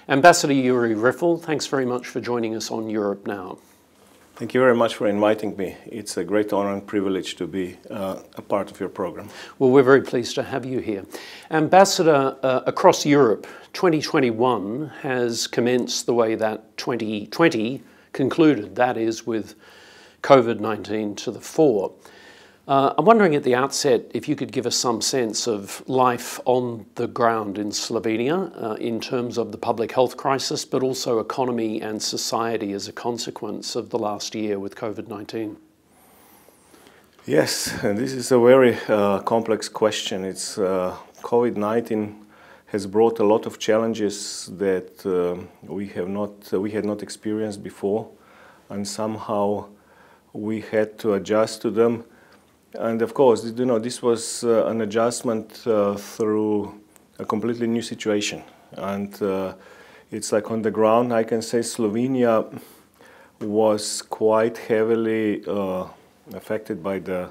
Ambassador Jurij Rifelj, thanks very much for joining us on Europe Now. Thank you very much for inviting me. It's a great honor and privilege to be a part of your program. Well, we're very pleased to have you here. Ambassador, across Europe, 2021 has commenced the way that 2020 concluded, that is with COVID-19 to the fore. I'm wondering at the outset if you could give us some sense of life on the ground in Slovenia in terms of the public health crisis, but also economy and society as a consequence of the last year with COVID-19. Yes, and this is a very complex question. It's COVID-19 has brought a lot of challenges that we had not experienced before, and somehow we had to adjust to them. And of course, you know, this was an adjustment through a completely new situation. And it's like on the ground, I can say Slovenia was quite heavily affected by the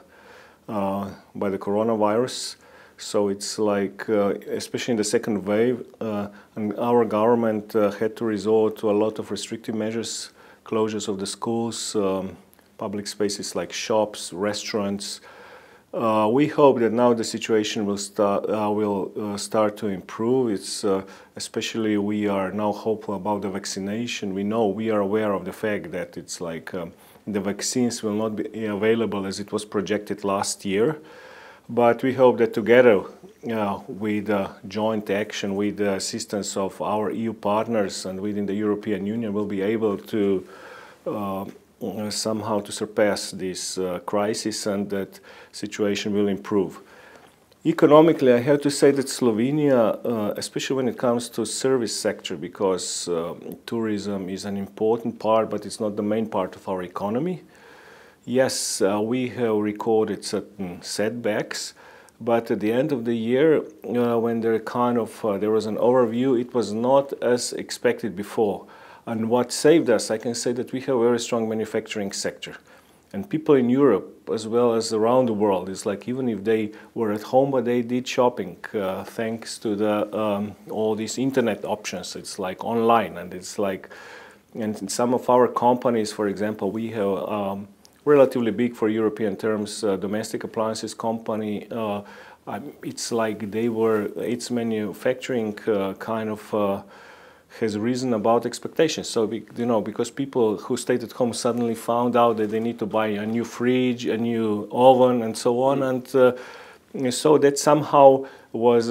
coronavirus. So it's like, especially in the second wave, and our government had to resort to a lot of restrictive measures, closures of the schools, public spaces like shops, restaurants. We hope that now the situation will start to improve. It's especially we are now hopeful about the vaccination. We are aware of the fact that it's like the vaccines will not be available as it was projected last year. But we hope that together with joint action, with the assistance of our EU partners and within the European Union, we'll be able to somehow to surpass this crisis and that situation will improve. Economically, I have to say that Slovenia, especially when it comes to service sector, because tourism is an important part, but it's not the main part of our economy. Yes, we have recorded certain setbacks, but at the end of the year, when there was an overview, it was not as expected before. And what saved us, I can say that we have a very strong manufacturing sector. And people in Europe, as well as around the world, it's like even if they were at home, but they did shopping, thanks to the all these internet options. It's like online, and it's like, and in some of our companies, for example, we have relatively big for European terms domestic appliances company. It's like its manufacturing kind of has risen about expectations. So, you know, because people who stayed at home suddenly found out that they need to buy a new fridge, a new oven, and so on. And so that somehow was,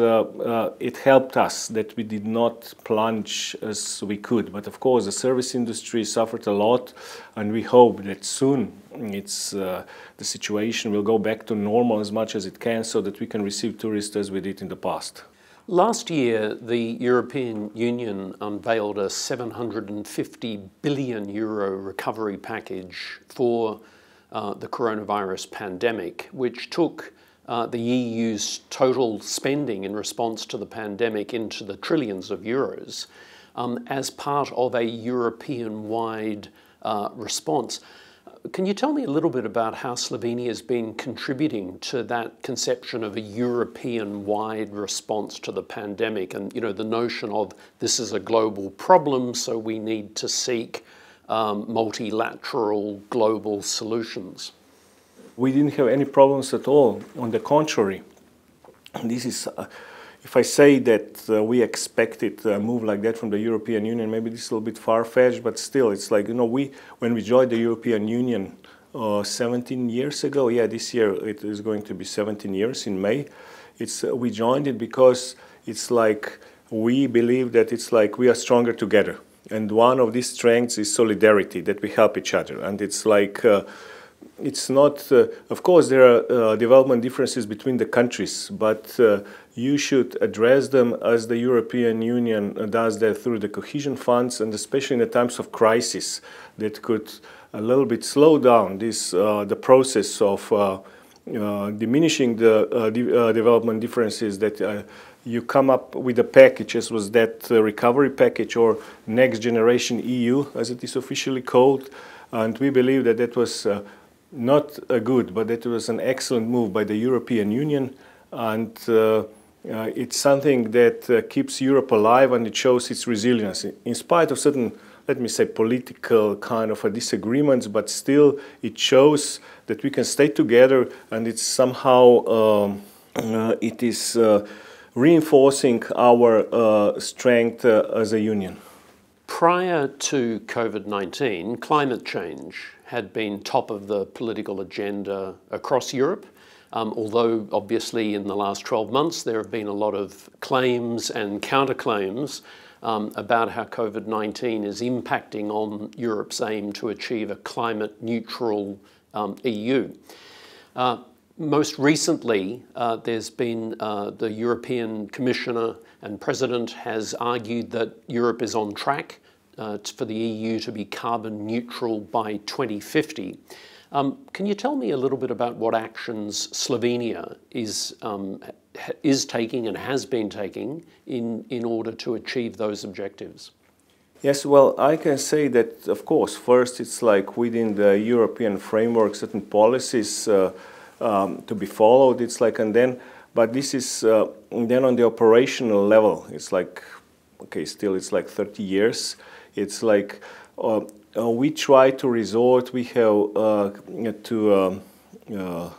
it helped us that we did not plunge as we could. But of course, the service industry suffered a lot, and we hope that soon the situation will go back to normal as much as it can so that we can receive tourists as we did in the past. Last year, the European Union unveiled a €750 billion recovery package for the coronavirus pandemic, which took the EU's total spending in response to the pandemic into the trillions of euros as part of a European-wide response. Can you tell me a little bit about how Slovenia has been contributing to that conception of a European-wide response to the pandemic and, you know, the notion of this is a global problem, so we need to seek multilateral global solutions? We didn't have any problems at all. On the contrary, this is, if I say that we expected a move like that from the European Union, maybe this is a little bit far-fetched, but still, it's like, you know, when we joined the European Union 17 years ago, yeah, this year it is going to be 17 years in May, we joined it because it's like we believe that it's like we are stronger together. And one of these strengths is solidarity, that we help each other. And it's like, it's not, of course, there are development differences between the countries, but you should address them as the European Union does that through the cohesion funds, and especially in the times of crisis that could a little bit slow down this the process of diminishing the development differences, that you come up with a package as was that recovery package, or Next Generation EU as it is officially called. And we believe that that was not good, but that was an excellent move by the European Union. And it's something that keeps Europe alive, and it shows its resilience in spite of certain, let me say, political kind of disagreements, but still it shows that we can stay together, and it's somehow it is reinforcing our strength as a union. Prior to COVID-19, climate change had been top of the political agenda across Europe. Although obviously in the last 12 months there have been a lot of claims and counterclaims about how COVID-19 is impacting on Europe's aim to achieve a climate neutral EU. Most recently, there's been the European Commissioner and President has argued that Europe is on track for the EU to be carbon neutral by 2050. Can you tell me a little bit about what actions Slovenia is taking and has been taking in order to achieve those objectives? Yes, well, I can say that, of course, first it's like within the European framework, certain policies to be followed. It's like, and then, but this is then on the operational level. It's like, okay, still it's like 30 years. It's like. We try to resort, we have to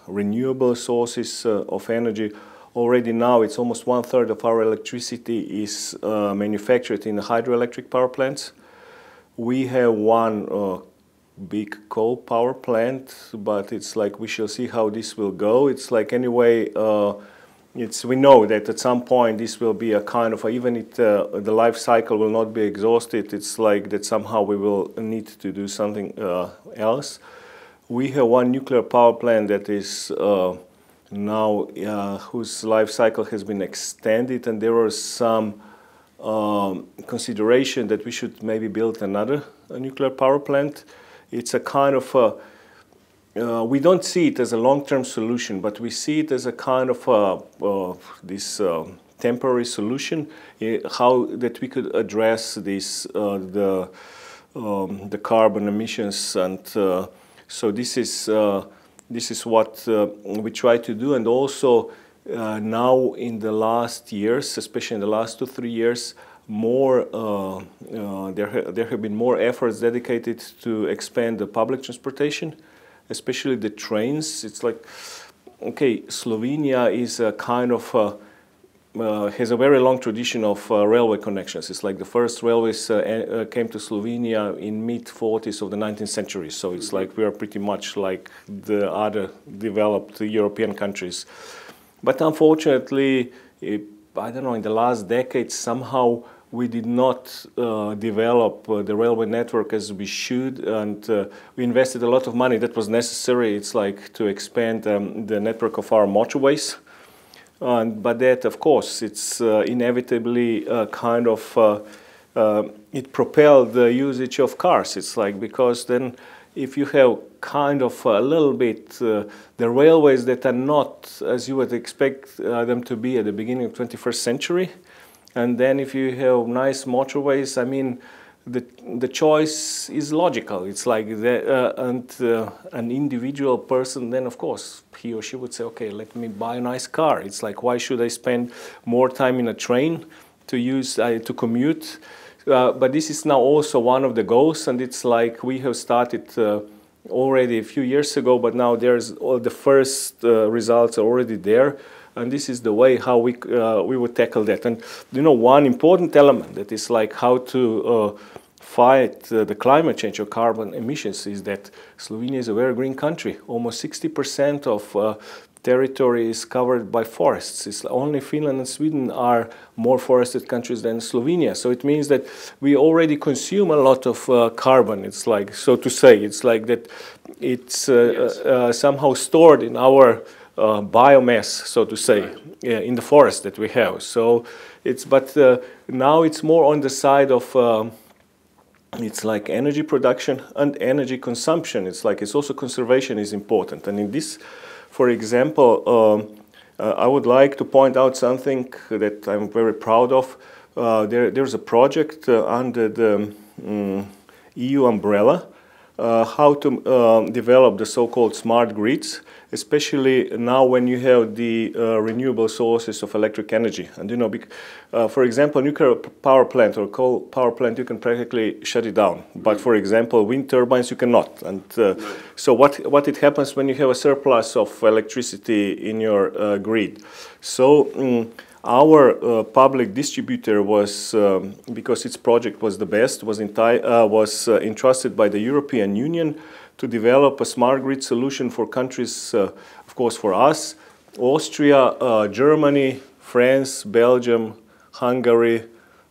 renewable sources of energy. Already now it's almost 1/3 of our electricity is manufactured in the hydroelectric power plants. We have one big coal power plant, but it's like we shall see how this will go. It's like anyway, we know that at some point this will be a kind of, even if the life cycle will not be exhausted, it's like that somehow we will need to do something else. We have one nuclear power plant that is now, whose life cycle has been extended, and there are some consideration that we should maybe build another nuclear power plant. It's a kind of we don't see it as a long-term solution, but we see it as a kind of this temporary solution, how that we could address this the carbon emissions, and so this is what we try to do. And also now in the last years, especially in the last 2-3 years, more there have been more efforts dedicated to expand the public transportation, especially the trains. It's like, okay, Slovenia is a kind of has a very long tradition of railway connections. It's like the first railways came to Slovenia in mid-40s of the 19th century. So it's like we are pretty much like the other developed European countries. But unfortunately, I don't know, in the last decade somehow we did not develop the railway network as we should, and we invested a lot of money that was necessary. It's like to expand the network of our motorways, but that, of course, it's inevitably kind of it propelled the usage of cars. It's like, because then if you have kind of a little bit the railways that are not as you would expect them to be at the beginning of 21st century. And then if you have nice motorways, I mean, the choice is logical. It's like an individual person, then of course he or she would say, okay, let me buy a nice car. It's like, why should I spend more time in a train to use to commute? But this is now also one of the goals, and it's like we have started already a few years ago, but now there's all the first results are already there. And this is the way how we would tackle that. And you know, one important element that is like how to fight the climate change or carbon emissions is that Slovenia is a very green country. Almost 60% of territory is covered by forests. It's only Finland and Sweden are more forested countries than Slovenia. So it means that we already consume a lot of carbon. It's like, so to say, it's like that it's somehow stored in our biomass, so to say, in the forest that we have. So it's, but now it's more on the side of it's like energy production and energy consumption. It's like, it's also conservation is important. And in this, for example, I would like to point out something that I'm very proud of. There's a project under the EU umbrella how to develop the so-called smart grids, especially now when you have the renewable sources of electric energy. And you know, for example, nuclear power plant or coal power plant, you can practically shut it down. But for example, wind turbines, you cannot. And so what it happens when you have a surplus of electricity in your grid? So our public distributor was, because its project was the best, was entrusted by the European Union to develop a smart grid solution for countries, of course for us, Austria, Germany, France, Belgium, Hungary,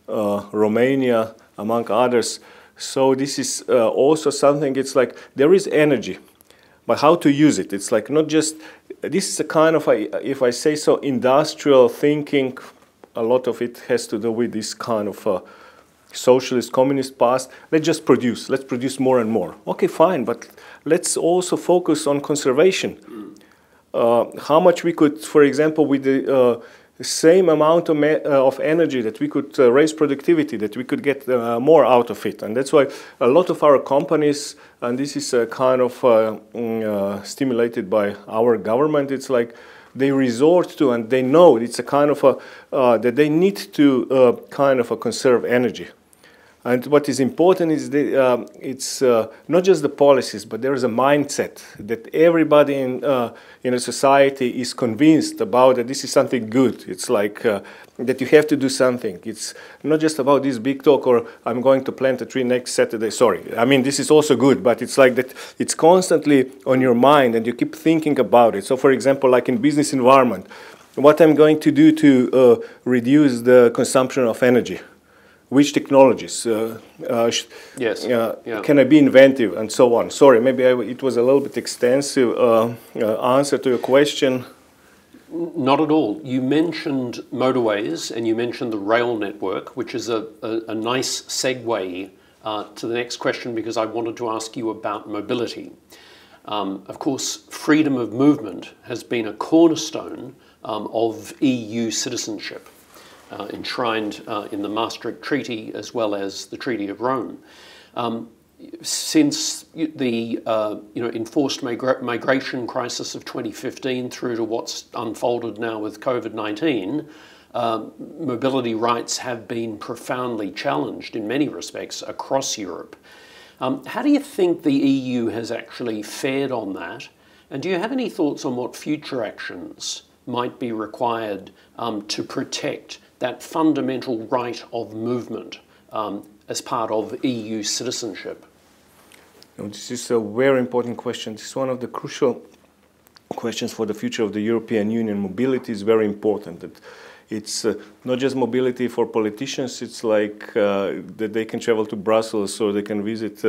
Romania, among others. So this is also something, it's like there is energy, but how to use it? It's like not just, this is a kind of, if I say so, industrial thinking. A lot of it has to do with this kind of socialist, communist past. Let's produce more and more. Okay, fine, but let's also focus on conservation. How much we could, for example, with the same amount of energy that we could raise productivity, that we could get more out of it. And that's why a lot of our companies, and this is kind of stimulated by our government, it's like they resort to, and they know it's a kind of that they need to kind of conserve energy. And what is important is it's not just the policies, but there is a mindset that everybody in a society is convinced about that this is something good. It's like that you have to do something. It's not just about this big talk or I'm going to plant a tree next Saturday. Sorry, I mean this is also good, but it's like that it's constantly on your mind and you keep thinking about it. So for example, like in business environment, what I'm going to do to reduce the consumption of energy. Which technologies can I be inventive and so on. Sorry, maybe it was a little bit extensive answer to your question. Not at all. You mentioned motorways and you mentioned the rail network, which is a nice segue to the next question because I wanted to ask you about mobility. Of course, freedom of movement has been a cornerstone of EU citizenship. Enshrined in the Maastricht Treaty as well as the Treaty of Rome. Since the enforced migration crisis of 2015 through to what's unfolded now with COVID-19, mobility rights have been profoundly challenged in many respects across Europe. How do you think the EU has actually fared on that? And do you have any thoughts on what future actions might be required to protect that fundamental right of movement as part of EU citizenship? This is a very important question. This is one of the crucial questions for the future of the European Union. Mobility is very important. It's not just mobility for politicians, it's like that they can travel to Brussels or they can visit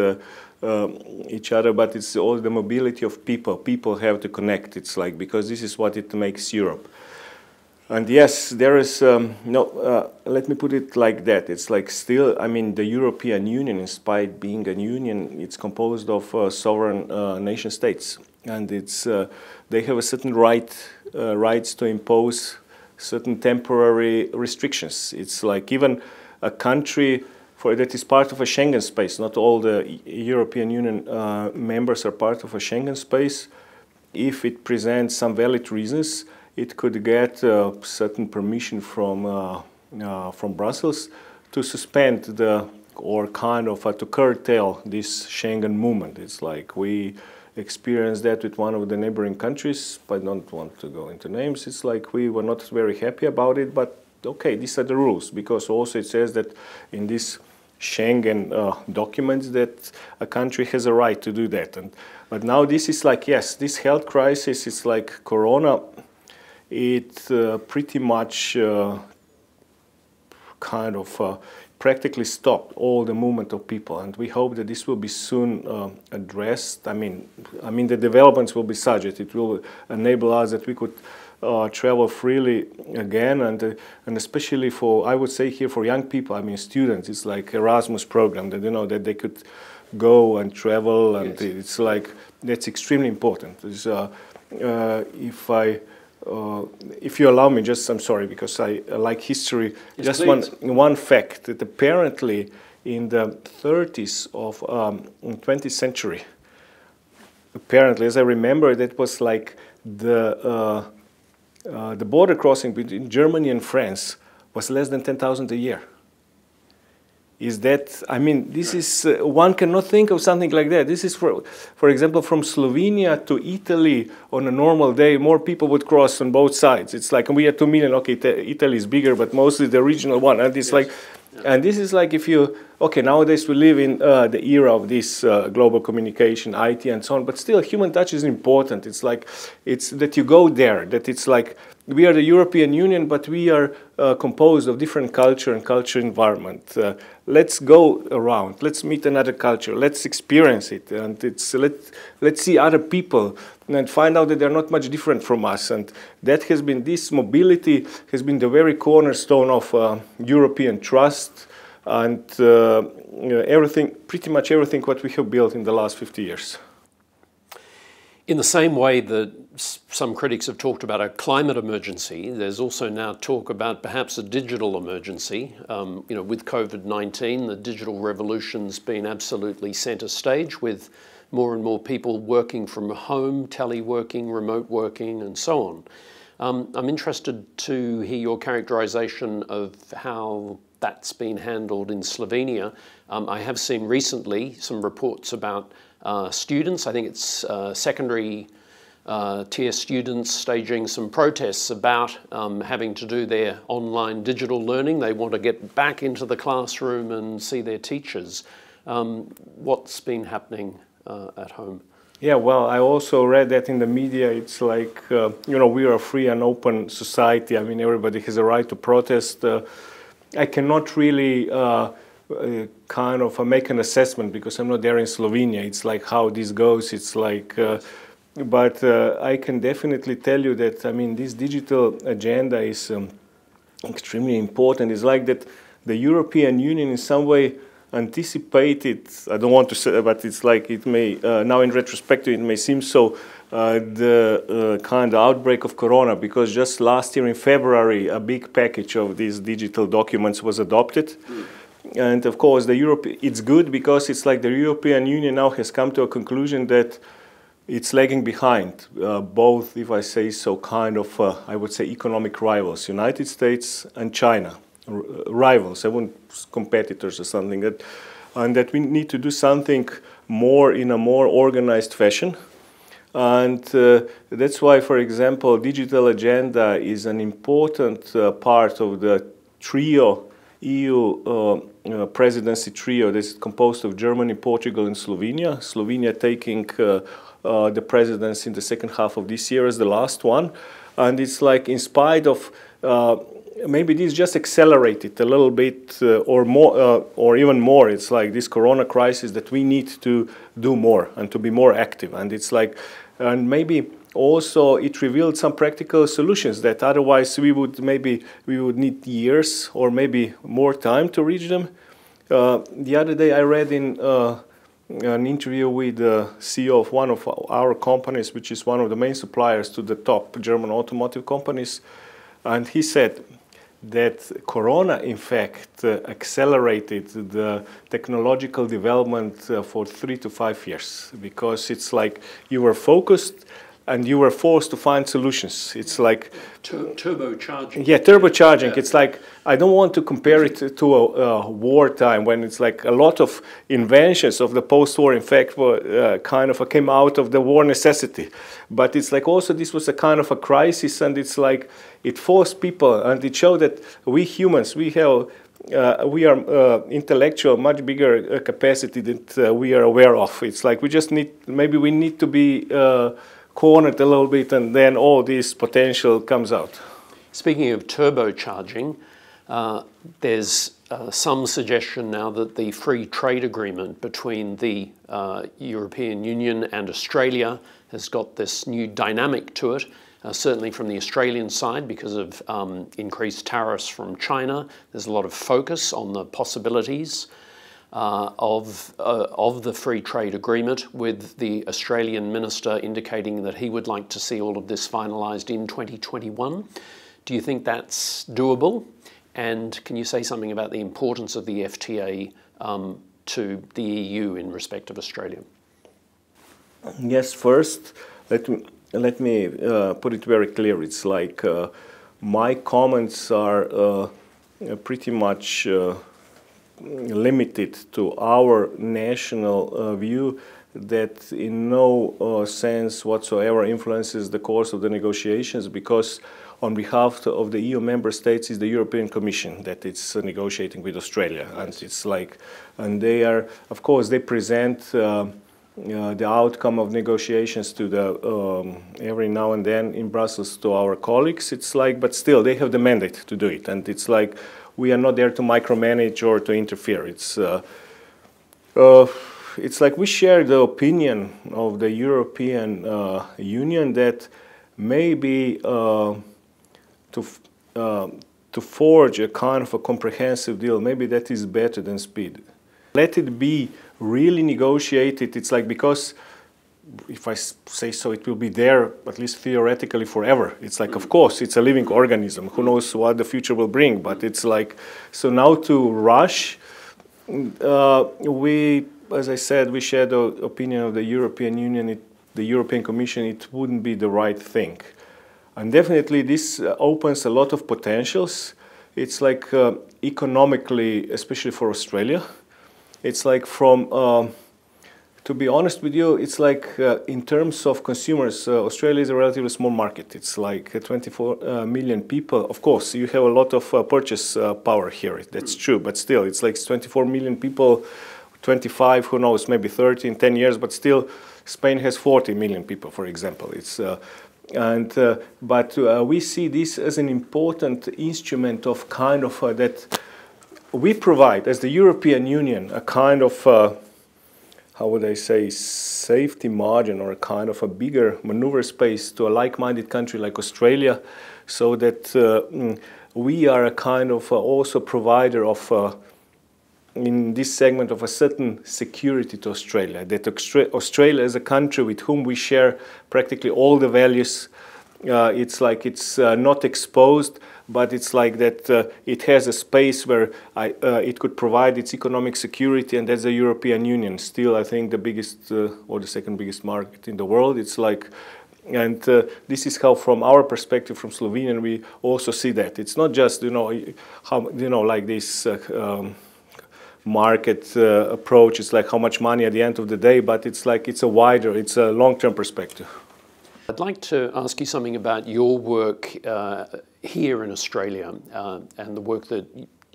each other, but it's all the mobility of people. People have to connect, it's like, because this is what it makes Europe. And yes, there is, let me put it like that. It's like still, I mean, the European Union, in spite of being a union, it's composed of sovereign nation states. And it's, they have a certain rights to impose certain temporary restrictions. It's like even a country that is part of a Schengen space. Not all the European Union members are part of a Schengen space. If it presents some valid reasons, it could get certain permission from Brussels to suspend or kind of to curtail this Schengen movement. It's like we experienced that with one of the neighboring countries, but I don't want to go into names. It's like we were not very happy about it, but okay, these are the rules, because also it says that in this Schengen documents that a country has a right to do that. But now this is like, yes, this health crisis is like Corona. It pretty much kind of practically stopped all the movement of people, and we hope that this will be soon addressed. I mean, the developments will be such that it will enable us that we could travel freely again, and especially for, I would say here for young people, I mean students, it's like Erasmus program that that they could go and travel, and yes. It's like that's extremely important. If you allow me, just I'm sorry because I like history. Yes, just please. one fact that apparently in the 30s of 20th century. Apparently, as I remember, that was like the border crossing between Germany and France was less than 10,000 a year. Is that, I mean, this is, one cannot think of something like that. This is, for example, from Slovenia to Italy on a normal day, more people would cross on both sides. It's like, we are 2 million, okay, Italy is bigger, but mostly the regional one. And it's like, and this is like if you, okay, nowadays we live in the era of this global communication, IT and so on, but still human touch is important. It's like, it's that you go there, that it's like, we are the European Union, but we are composed of different culture and culture environment. Let's go around, let's meet another culture, let's experience it, and it's, let's see other people and find out that they're not much different from us. And that has been, this mobility has been the very cornerstone of European trust and everything, pretty much everything what we have built in the last 50 years. In the same way that some critics have talked about a climate emergency, there's also now talk about perhaps a digital emergency. You know, with COVID-19, the digital revolution's been absolutely centre stage, with more and more people working from home, teleworking, remote working, and so on. I'm interested to hear your characterisation of how that's been handled in Slovenia. I have seen recently some reports about students, I think it's secondary tier students staging some protests about having to do their online digital learning. They want to get back into the classroom and see their teachers. What's been happening at home? Yeah, well, I also read that in the media. It's like, you know, we are a free and open society. I mean, everybody has a right to protest. I cannot really kind of make an assessment because I'm not there in Slovenia. It's like how this goes. It's like, but I can definitely tell you that, I mean, this digital agenda is extremely important. It's like that the European Union in some way anticipated, I don't want to say, but it's like it may, now in retrospect, it may seem so, the kind of outbreak of Corona, because just last year in February, a big package of these digital documents was adopted. And of course, it's good because it's like the European Union now has come to a conclusion that it's lagging behind both, if I say so, kind of, I would say, economic rivals, United States and China. Rivals, I wouldn't competitors or something, and that we need to do something more in a more organized fashion. And that's why, for example, digital agenda is an important part of the trio, EU presidency trio. This is composed of Germany, Portugal, and Slovenia. Slovenia taking the presidency in the second half of this year as the last one. And it's like, in spite of maybe this just accelerated a little bit or more, or even more. It's like this Corona crisis that we need to do more and to be more active. And it's like, and maybe also it revealed some practical solutions that otherwise we would need years or maybe more time to reach them. The other day I read in an interview with the CEO of one of our companies, which is one of the main suppliers to the top German automotive companies, and he said that Corona, in fact, accelerated the technological development for 3 to 5 years, because it's like you were focused and you were forced to find solutions. It's like turbocharging. Yeah, turbocharging. Yeah. It's like, I don't want to compare it to a wartime when it's like a lot of inventions of the post-war, in fact, were kind of came out of the war necessity. But it's like also this was a kind of a crisis, and it's like it forced people, and it showed that we humans, we are intellectual, much bigger capacity that we are aware of. It's like we just need, maybe we need to be cornered a little bit, and then all this potential comes out. Speaking of turbocharging, there's some suggestion now that the free trade agreement between the European Union and Australia has got this new dynamic to it, certainly from the Australian side because of increased tariffs from China. There's a lot of focus on the possibilities of the free trade agreement, with the Australian minister indicating that he would like to see all of this finalised in 2021. Do you think that's doable? And can you say something about the importance of the FTA to the EU in respect of Australia? Yes, first, let me put it very clear. It's like my comments are pretty much limited to our national view that in no sense whatsoever influences the course of the negotiations, because on behalf of the EU member states is the European Commission that it's negotiating with Australia. And it's like, and they are, of course, they present the outcome of negotiations to the every now and then in Brussels to our colleagues. It's like, but still they have the mandate to do it, and it's like we are not there to micromanage or to interfere. It's like we share the opinion of the European Union that maybe to forge a kind of a comprehensive deal, maybe that is better than speed. Let it be really negotiated. It's like, because if I say so, it will be there, at least theoretically, forever. It's like, of course, it's a living organism. Who knows what the future will bring? But it's like, so now to rush, we, as I said, we share the opinion of the European Union, the European Commission. It wouldn't be the right thing. And definitely this opens a lot of potentials. It's like economically, especially for Australia. It's like from, to be honest with you, it's like in terms of consumers, Australia is a relatively small market. It's like 24 million people. Of course, you have a lot of purchase power here. That's true, but still, it's like 24 million people, 25, who knows, maybe 30 in 10 years, but still, Spain has 40 million people, for example. It's but we see this as an important instrument of kind of that we provide, as the European Union, a kind of, how would I say, safety margin, or a kind of a bigger maneuver space to a like-minded country like Australia, so that we are a kind of also provider of, in this segment, of a certain security to Australia, that Australia is a country with whom we share practically all the values. It's like it's not exposed, but it's like that it has a space where it could provide its economic security, and that's the European Union. Still, I think the biggest or the second biggest market in the world. It's like, and this is how, from our perspective, from Slovenian, we also see that. It's not just, how, like this market approach. It's like how much money at the end of the day, but it's like it's a wider, it's a long-term perspective. I'd like to ask you something about your work here in Australia and the work that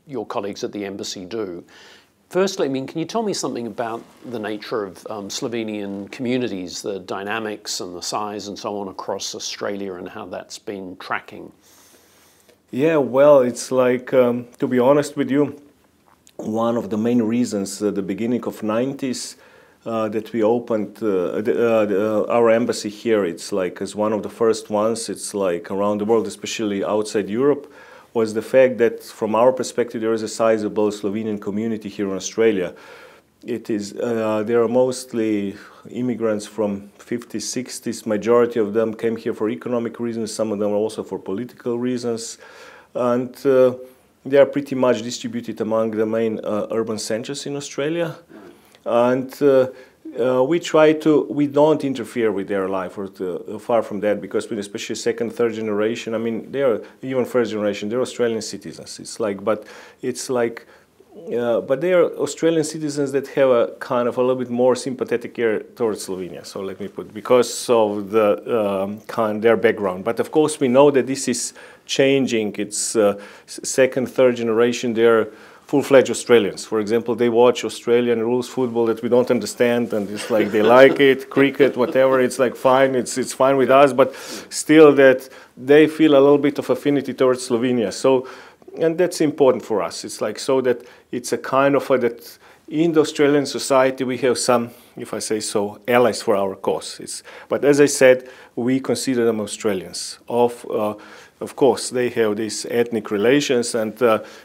your colleagues at the embassy do. Firstly, I mean, can you tell me something about the nature of Slovenian communities, the dynamics and the size and so on across Australia, and how that's been tracking? Yeah, well, it's like, to be honest with you, one of the main reasons at the beginning of 90s that we opened our embassy here, it's like as one of the first ones, it's like around the world, especially outside Europe, was the fact that from our perspective there is a sizable Slovenian community here in Australia. It is, there are mostly immigrants from 50s, 60s, majority of them came here for economic reasons, some of them also for political reasons, and they are pretty much distributed among the main urban centers in Australia. And we don't interfere with their life, or far from that, because especially second, third generation, I mean, they are even first generation, they're Australian citizens. It's like, but it's like, but they are Australian citizens that have a kind of a little bit more sympathetic ear towards Slovenia. So let me put, because of the their background. But of course, we know that this is changing. It's second, third generation. They're full-fledged Australians. For example, they watch Australian rules football that we don't understand, and it's like they like it, cricket, whatever. It's like fine. It's fine with us, but still that they feel a little bit of affinity towards Slovenia. So. And that's important for us. It's like so that it's a kind of that in the Australian society we have some, if I say so, allies for our cause. But as I said, we consider them Australians. Of course, they have these ethnic relations, and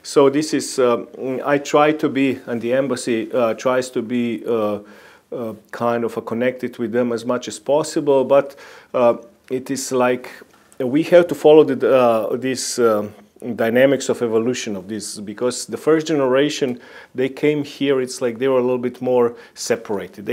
so this is. I try to be, and the embassy tries to be kind of connected with them as much as possible. But it is like we have to follow this. dynamics of evolution of this, because the first generation, they came here, it's like they were a little bit more separated.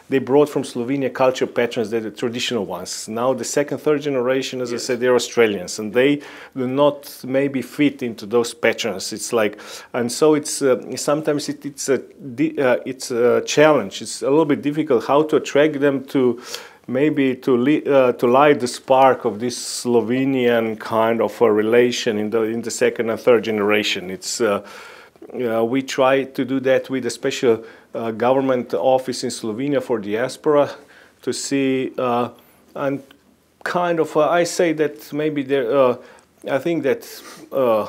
They brought from Slovenia culture patterns that are the traditional ones. Now the second, third generation, as I said, they're Australians, and they do not maybe fit into those patterns. It's like, and so it's sometimes it's a challenge. It's a little bit difficult how to attract them to maybe to light the spark of this Slovenian kind of a relation in the second and third generation. It's we try to do that with a special government office in Slovenia for diaspora to see and kind of I say that maybe there. I think that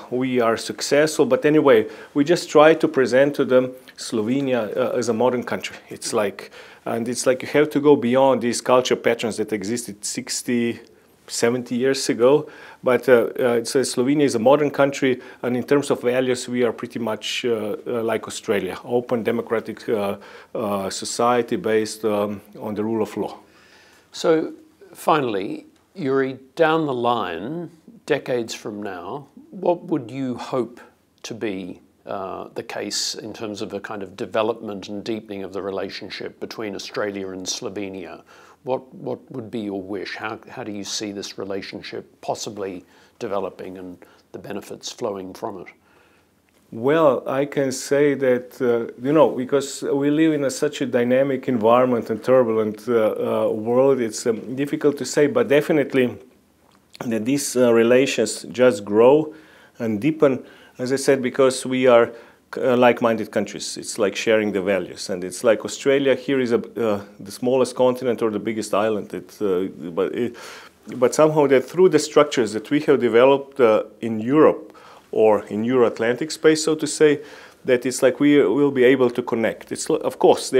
we are successful, but anyway, we just try to present to them Slovenia as a modern country. It's like, and it's like you have to go beyond these culture patterns that existed 60, 70 years ago. But Slovenia is a modern country, and in terms of values, we are pretty much like Australia, open, democratic society based on the rule of law. So, finally, Jurij, down the line, decades from now, what would you hope to be the case in terms of a kind of development and deepening of the relationship between Australia and Slovenia? What would be your wish? How do you see this relationship possibly developing and the benefits flowing from it? Well, I can say that, you know, because we live in such a dynamic environment and turbulent world, it's difficult to say, but definitely that these relations just grow and deepen, as I said, because we are like-minded countries. It's like sharing the values, and it's like Australia here is the smallest continent or the biggest island. But somehow that through the structures that we have developed in Europe or in Euro-Atlantic space, so to say, that it's like we will be able to connect. It's of course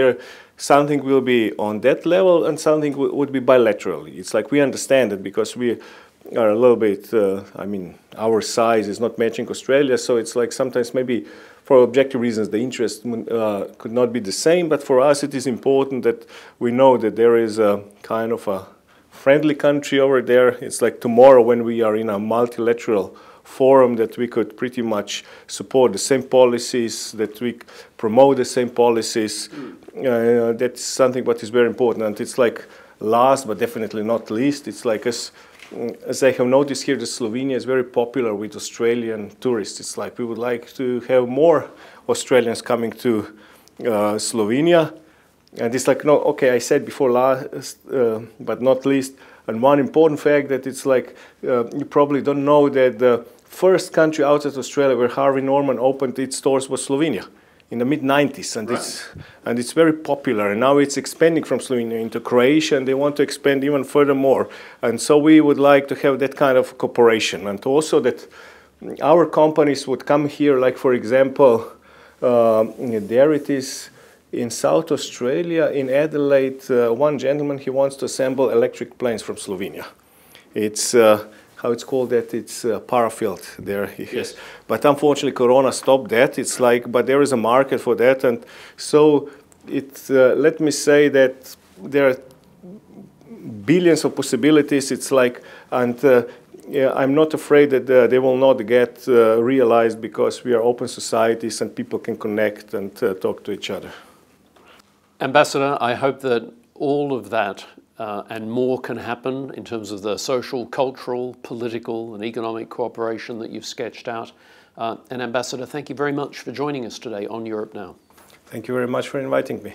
something will be on that level and something would be bilaterally. It's like we understand it because we are a little bit, I mean, our size is not matching Australia, so it's like sometimes maybe for objective reasons the interest could not be the same, but for us it is important that we know that there is a kind of a friendly country over there. It's like tomorrow when we are in a multilateral forum that we could pretty much support the same policies, that we promote the same policies. That's something what is very important, and it's like last but definitely not least, it's like as I have noticed here, that Slovenia is very popular with Australian tourists. It's like we would like to have more Australians coming to Slovenia. And it's like, no, okay, I said before last, but not least, and one important fact that it's like, you probably don't know that the first country outside Australia where Harvey Norman opened its stores was Slovenia in the mid-90s, and it's very popular, and now it's expanding from Slovenia into Croatia, and they want to expand even furthermore. And so we would like to have that kind of cooperation, and also that our companies would come here, like for example, there it is in South Australia, in Adelaide, one gentleman, he wants to assemble electric planes from Slovenia. It's how it's called that, it's Parafield there. Yes. But unfortunately Corona stopped that. It's like, but there is a market for that, and so it's, let me say that there are billions of possibilities. It's like, and yeah, I'm not afraid that they will not get realized because we are open societies and people can connect and talk to each other. Ambassador, I hope that all of that and more can happen in terms of the social, cultural, political and economic cooperation that you've sketched out. And Ambassador, thank you very much for joining us today on Europe Now. Thank you very much for inviting me.